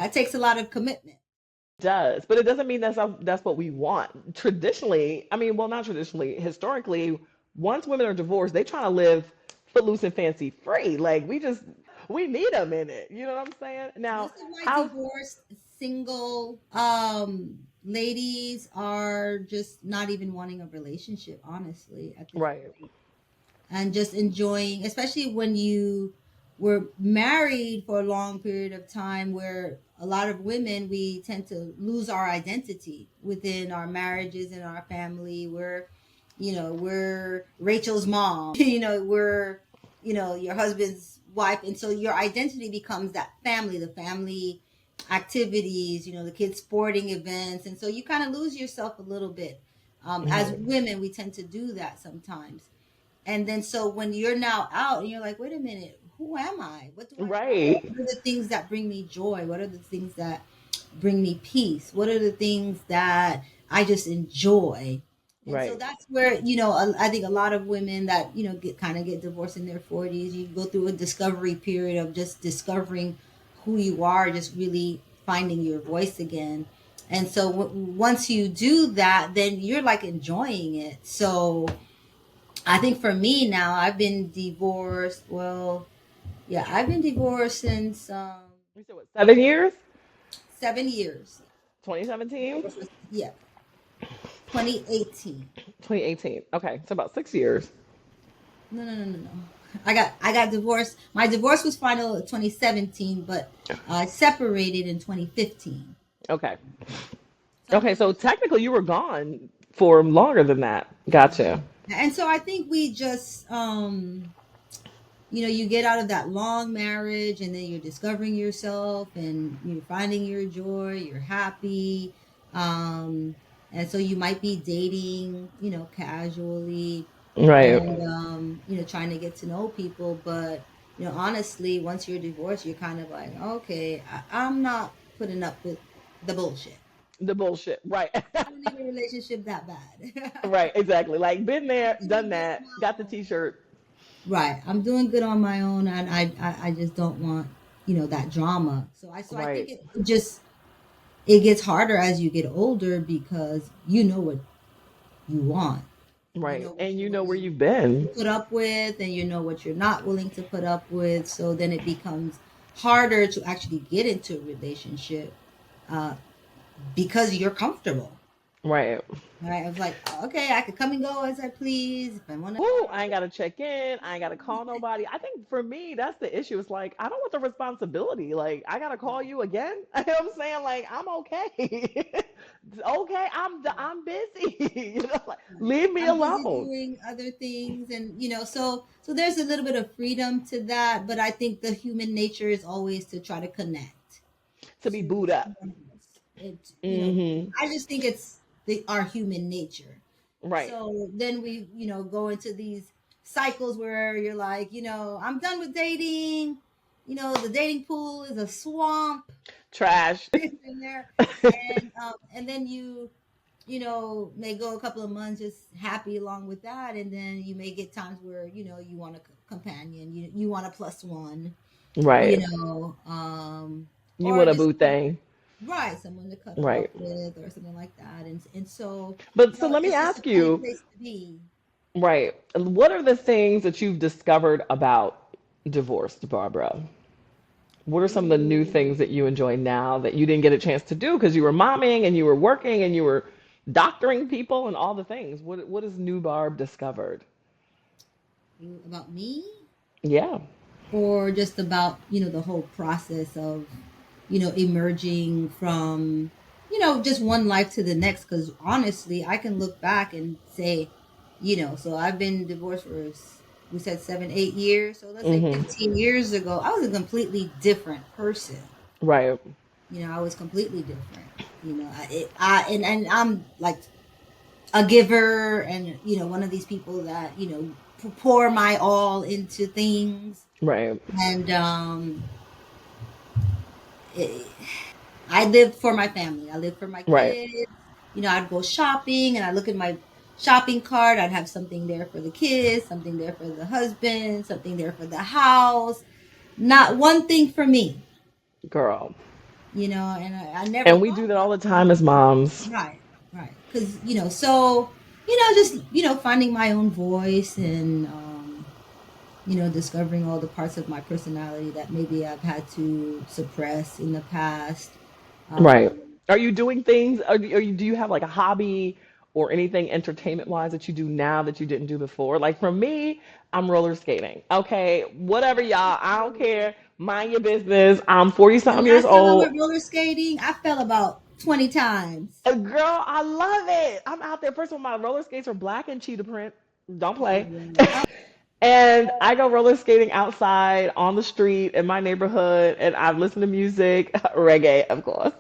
that takes a lot of commitment. Does, but it doesn't mean that's what we want. Traditionally, I mean, well, not traditionally, historically, once women are divorced, they trying to live footloose and fancy free. Like we need them in it. You know what I'm saying? This Now, is why how divorced single ladies are just not even wanting a relationship, honestly, at this right, point. And just enjoying, especially when you were married for a long period of time, where a lot of women, we tend to lose our identity within our marriages and our family. We're Rachel's mom, we're, your husband's wife. And so your identity becomes that family, the family activities, the kids' sporting events. And so you kind of lose yourself a little bit. As right, women, we tend to do that sometimes. And then so when you're now out and you're like, wait a minute, who am I? What do I want? right, What are the things that bring me joy? What are the things that bring me peace? What are the things that I just enjoy? And so right, that's where, I think a lot of women that, get divorced in their 40s, you go through a discovery period of just discovering who you are, just really finding your voice again. And so once you do that, then you're like enjoying it. So I think for me now, I've been divorced. Well, yeah, I've been divorced since you said what, 7 years? 7 years. 2017, Yeah, 2018. 2018. Okay, so about 6 years. No, no, no, no, no. I got divorced. My divorce was final in 2017, but I separated in 2015. Okay, So I've okay, been, so technically you were gone for longer than that. Gotcha. and so I think we just you get out of that long marriage and then you're discovering yourself and you're finding your joy, you're happy. um and so you might be dating, casually, Right, and trying to get to know people. But honestly, once you're divorced, you're kind of like, okay, I'm not putting up with the bullshit. the bullshit. Right. I don't need a relationship that bad. Right, exactly. Like been there, I'm done doing good on that, got the my own. t-shirt. Right. I'm doing good on my own, and I just don't want, that drama. So I think Right, it gets harder as you get older because you know what you want. You right. know what And you're you know where willing you've to been. put up with, and you know what you're not willing to put up with. So then it becomes harder to actually get into a relationship uh, because you're comfortable. Right. Right. I was like, okay, I could come and go as I please. If I want to go Woo, out, I ain't gotta check in. I ain't gotta call nobody. I think for me, that's the issue. It's like I don't want the responsibility. Like I gotta call you again. You know what I'm saying? Like I'm okay. Okay, I'm busy. You know, like right. leave me I'm busy alone. doing other things, and so there's a little bit of freedom to that. But I think the human nature is always to try to connect To be to booed up. someone else. Hmm. I just think it's our human nature. Right. So then we, go into these cycles where you're like, I'm done with dating. The dating pool is a swamp Trash. in there, and then may go a couple of months just happy along with that, and then you may get times where you want a companion, you want a plus one, you Right. know, You or want a just boo thing. right, someone to cuddle up Right. with or something like that, and so But so let me it's just a ask funny you, place to be. right, what are the things that you've discovered about divorce, Barbara? What are some of the new Ooh. things that you enjoy now that you didn't get a chance to do because you were momming and you were working and you were doctoring people and all the things? What has new Barb discovered? About me, Yeah. or just about the whole process of emerging from just one life to the next. Because honestly, I can look back and say, so I've been divorced for, we said 7 8 years, so let's say Hmm. 15 years ago I was a completely different person. Right. I was completely different. And I'm like a giver, and one of these people that pour my all into things. Right. And it, I lived for my family. I lived for my Right. kids. I'd go shopping and I look at my shopping cart. I'd have something there for the kids, something there for the husband, something there for the house. Not one thing for me. Girl. and I never And we thought do that all about the it. time as moms. Right, right. Because, so, just, finding my own voice and, discovering all the parts of my personality that maybe I've had to suppress in the past. Right. Um, Are you doing things? Do you have like a hobby or anything entertainment wise that you do now that you didn't do before? Like for me, I'm roller skating. Okay, whatever, y'all. I don't care. Mind your business. I'm 40 the something years last time I old. went roller skating, I fell about 20 times. Girl, I love it. I'm out there. First of all, my roller skates are black and cheetah print. Don't Oh, play. wow. And I go roller skating outside on the street in my neighborhood, and I listen to music, reggae, of course.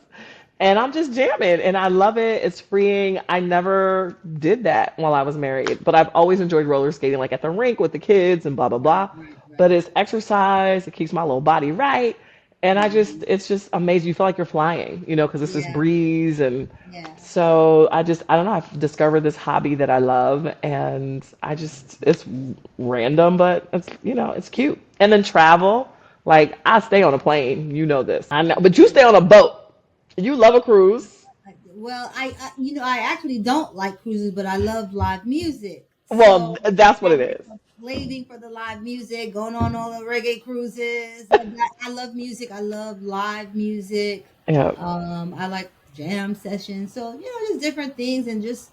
And I'm just jamming, and I love it. It's freeing. I never did that while I was married, but I've always enjoyed roller skating, like at the rink with the kids and blah, blah, Right, blah. right, But right. it's exercise, it keeps my little body right. And Mhm. it's just amazing. You feel like you're flying, because it's this Yeah, breeze. And yeah. so I don't know, I've discovered this hobby that I love, and it's random, but it's cute. And then travel, like I stay on a plane, you know this. I know, but you stay on a boat. You love a cruise. Well, I actually don't like cruises, but I love live music. Well, So that's what it I'm is. slaving for the live music, going on all the reggae cruises. Like that. I love music. I love live music. Yeah, I like jam sessions. So, just different things and just,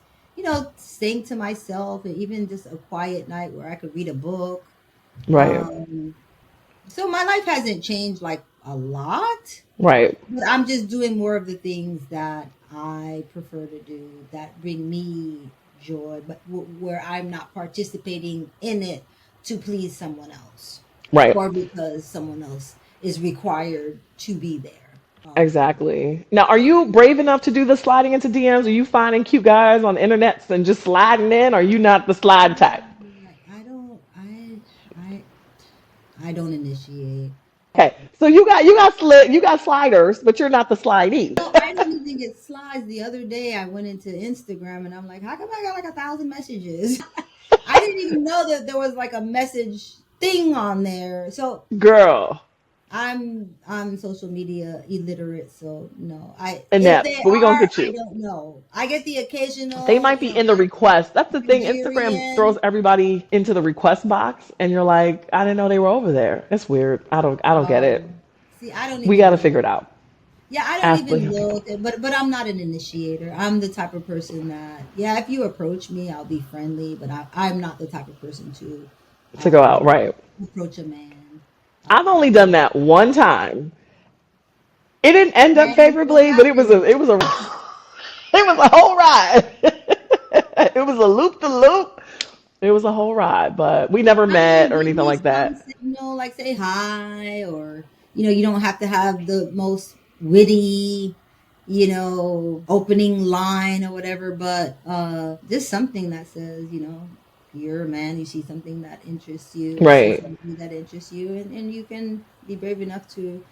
sing to myself and even just a quiet night where I could read a book. right, Um, so my life hasn't changed like a lot. right, But I'm just doing more of the things that I prefer to do that bring me joy, but where I'm not participating in it to please someone else right. or because someone else is required to be there. Exactly. Now, are you brave enough to do the sliding into DMs? Are you finding cute guys on the internet and just sliding in? Or are you not the slide type? I don't, I, I don't initiate. Okay, so you got sliders, but you're not the slidey. No, I don't even get slides. The other day I went into Instagram and I'm like, how come I got like 1,000 messages? I didn't even know that there was like a message thing on there. So Girl, I'm social media illiterate, so no. I If inept, they but we gonna are, get I you. don't know. I get the They occasional, might be in the request. That's the thing. Instagram throws Nigerian. everybody into the request box, and you're like, I didn't know they were over there. It's weird. I don't get it. See, I don't We even got to figure look. it out. Yeah, I don't Ashley, even look. But I'm not an initiator. I'm the type of person that, yeah, if you approach me, I'll be friendly. But I'm not the type of person to to go out, um, right? approach a man. I've only Um, done that one time. It didn't end up and what favorably, but happened? it was a it was a whole ride. It was a loop the loop. It was a whole ride, but we never I met mean, or give anything me like some that. signal, like say hi, or you don't have to have the most witty, opening line or whatever, but just something that says, you're a man, you see something that interests you, or see Right. something that interests you, and you can be brave enough to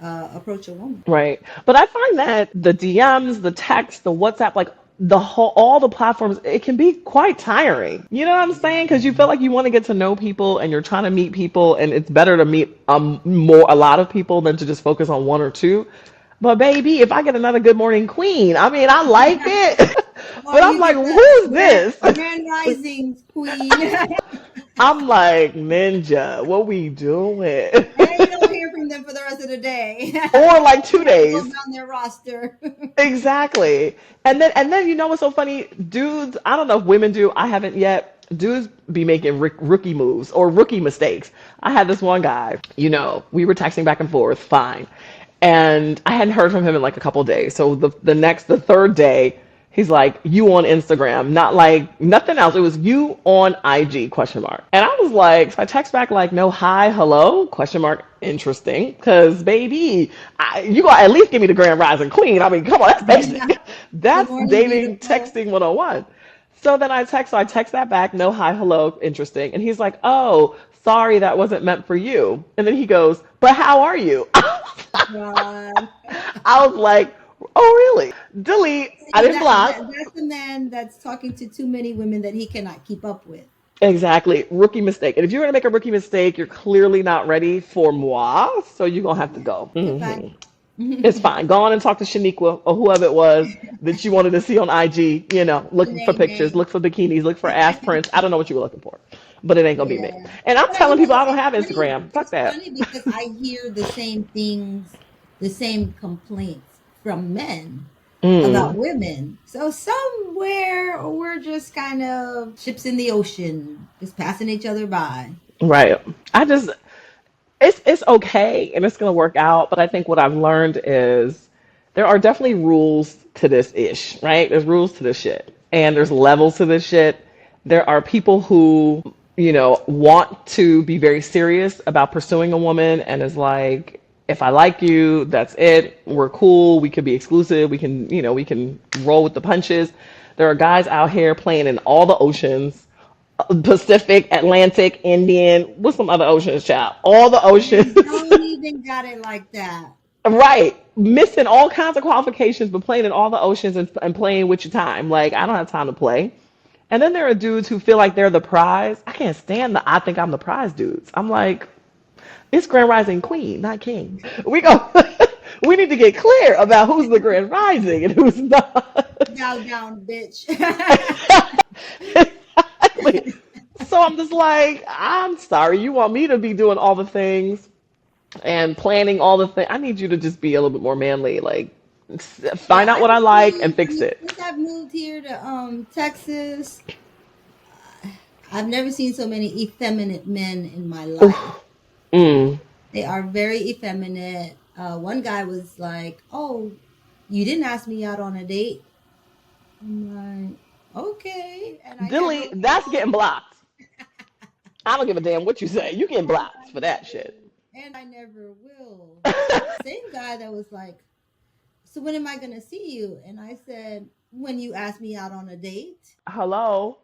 approach a woman. Right. But I find that the DMs, the text, the WhatsApp, like all the platforms, it can be quite tiring. You know what I'm saying? Because you feel like you want to get to know people and you're trying to meet people, and it's better to meet a lot of people than to just focus on one or two. But baby, if I get another Good Morning Queen, I mean, I like it. Or But I'm you like, get who the is this? Grand Risings queen. I'm like, Ninja, what we doing? And you don't hear from them for the rest of the day. Or like You two have to go days. down their roster. Exactly. And then you know what's so funny? Dudes, I don't know if women do, I haven't yet. Dudes be making rookie moves or rookie mistakes. I had this one guy, we were texting back and forth, fine. And I hadn't heard from him in like a couple of days. So the third day, he's like, you on Instagram, not like nothing else. It was you on IG question mark. And I was like, so I text back like, no, hi, hello, question mark, interesting. Cause baby, you gonna at least give me the Grand Rising Queen. I mean, come on, that's basic. Good That's morning, dating beautiful. texting 101. So I text that back, no, hi, hello, interesting. And he's like, oh, sorry, that wasn't meant for you. And then he goes, but how are you? God. I was like, oh, really? Delete. I See, didn't block. that's the man that's talking to too many women that he cannot keep up with. Exactly. Rookie mistake. And if you're going to make a rookie mistake, you're clearly not ready for moi. So you're going to have to Yeah. go. Goodbye. It's fine. Go on and talk to Shaniqua or whoever it was that you wanted to see on IG. You know, looking for Nay, pictures, nay. look for bikinis, look for ass prints. I don't know what you were looking for, but it ain't gonna be me. Yeah. And I'm But telling people I don't it's have funny. Instagram. Fuck It's that. funny because I hear the same things, the same complaints from men about Mm, women. So somewhere we're just kind of ships in the ocean, just passing each other by. right. I just it's okay and it's gonna work out. But I think what I've learned is there are definitely rules to this ish, right? There's rules to this shit, and there's levels to this shit. There are people who, want to be very serious about pursuing a woman and is like, if I like you, that's it. We're cool. We could be exclusive. We can roll with the punches. There are guys out here playing in all the oceans. Pacific, Atlantic, Indian, what's some other oceans, child? All the And oceans. don't even got it like that. Right. Missing all kinds of qualifications, but playing in all the oceans and playing with your time. Like, I don't have time to play. And then there are dudes who feel like they're the prize. I can't stand the I think I'm the prize dudes. I'm like, it's Grand Rising Queen, not King. We go we need to get clear about who's the Grand Rising and who's not. Bow down, bitch. Exactly. So I'm just like, I'm sorry, you want me to be doing all the things and planning all the things. I need you to just be a little bit more manly. Like, Yeah, find out what I like and I fix mean, it. since I've moved here to Texas, I've never seen so many effeminate men in my life. Oof. Mm. They are very effeminate. One guy was like, "Oh, you didn't ask me out on a date." I'm like, "Okay," and I never Delete. That's will. getting blocked. I don't give a damn what you say. You getting And blocked for that shit. I never will. Same guy that was like, "So when am I gonna see you?" And I said, "When you ask me out on a date." Hello.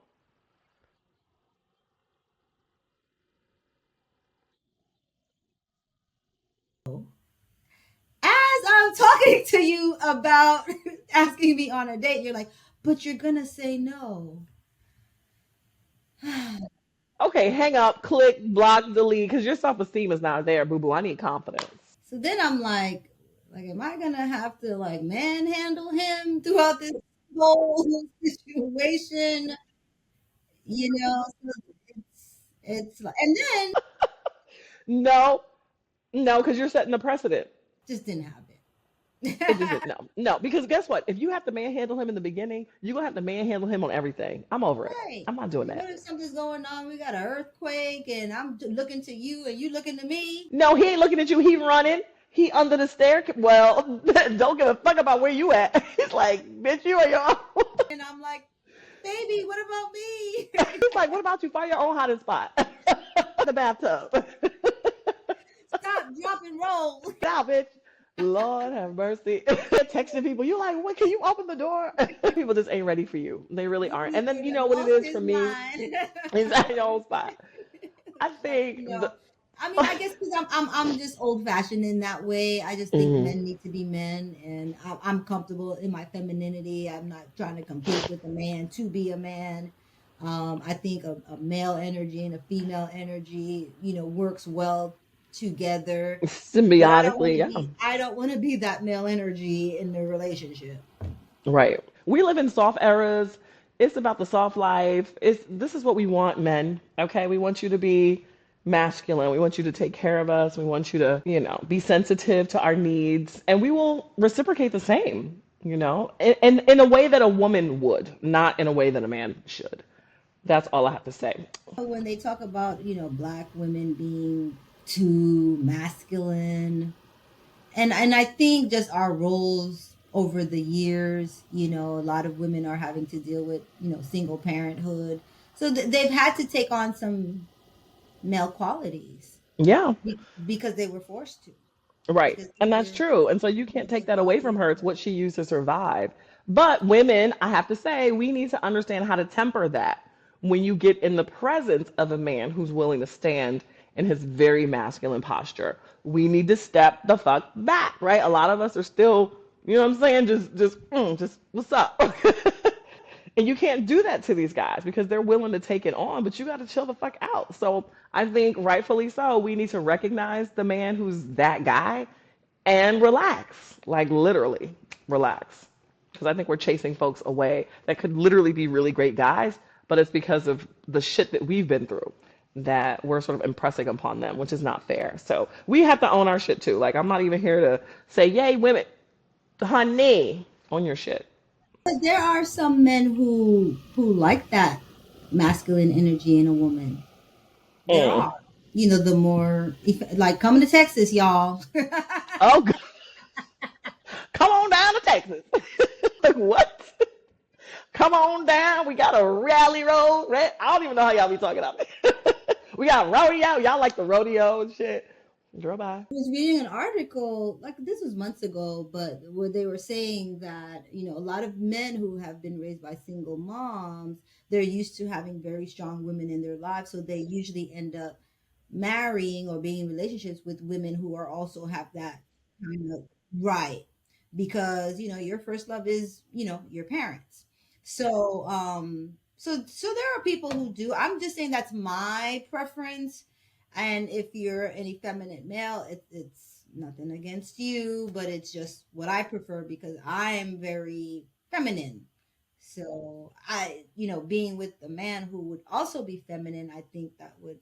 As I'm talking to you about asking me on a date, you're like, "But you're gonna say no." Okay, hang up, click, block, delete, because your self esteem is not there, boo boo. I need confidence. So then I'm like, am I gonna have to like manhandle him throughout this whole situation? So it's like, and then No, no, because you're setting the precedent. just didn't happen. It just no, no. Because guess what? If you have to manhandle him in the beginning, you're gonna have to manhandle him on everything. I'm over it. Right. I'm not doing What that. if something's going on? We got an earthquake, and I'm looking to you, and you looking to me, No, he ain't looking at you. He running. He under the stair. Well, don't give a fuck about where you at. He's like, bitch, you on your own. and I'm like, baby, what about me? He's like, what about you? Find your own hiding spot. The bathtub. Stop, drop, and roll. Get out, bitch. Lord have mercy. Texting people, you like, what? Can you open the door? People just ain't ready for you. They really aren't. And then you Either know what it lost is his for me? mind. Is at your own spot. I But think the. I mean, I guess because I'm just old fashioned in that way. I just think Mhm. men need to be men, and I'm comfortable in my femininity. I'm not trying to compete with a man to be a man. I think a male energy and a female energy, works well together. But Symbiotically, yeah. I don't want to be that male energy in the relationship. Right. We live in soft eras. It's about the soft life. This is what we want, men. Okay, we want you to be masculine. We want you to take care of us. We want you to, be sensitive to our needs, and we will reciprocate the same. In a way that a woman would, not in a way that a man should. That's all I have to say. When they talk about, black women being too masculine, and I think just our roles over the years, a lot of women are having to deal with, single parenthood. So they've had to take on some male qualities Yeah. because they were forced to, Right. because And that's either true. And so you can't take that away from her. It's what she used to survive. But women, I have to say, we need to understand how to temper that when you get in the presence of a man who's willing to stand in his very masculine posture. We need to step the fuck back, right? A lot of us are still, you know what I'm saying? Just what's up? And you can't do that to these guys because they're willing to take it on, but you got to chill the fuck out. So I think rightfully so, we need to recognize the man who's that guy and relax, like literally relax. Because I think we're chasing folks away that could literally be really great guys, but it's because of the shit that we've been through that we're sort of impressing upon them, which is not fair. So we have to own our shit too. Like, I'm not even here to say, yay, women, honey, on your shit. But there are some men who like that masculine energy in a woman. There Mm. are. You know, the more like coming to Texas, y'all. Oh, come on down to Texas. Like, what? Come on down. We got a rally road. I don't even know how y'all be talking out there. We got rodeo. Y'all like the rodeo and shit. Girl, bye. Was reading an article, like this was months ago, but where they were saying that, you know, a lot of men who have been raised by single moms, they're used to having very strong women in their lives. So they usually end up marrying or being in relationships with women who are also have that kind of right. Because, you know, your first love is, you know, your parents. So, so there are people who do. I'm just saying that's my preference, and if you're an effeminate male, it's nothing against you, but it's just what I prefer because I am very feminine. So I, you know, being with a man who would also be feminine, I think that would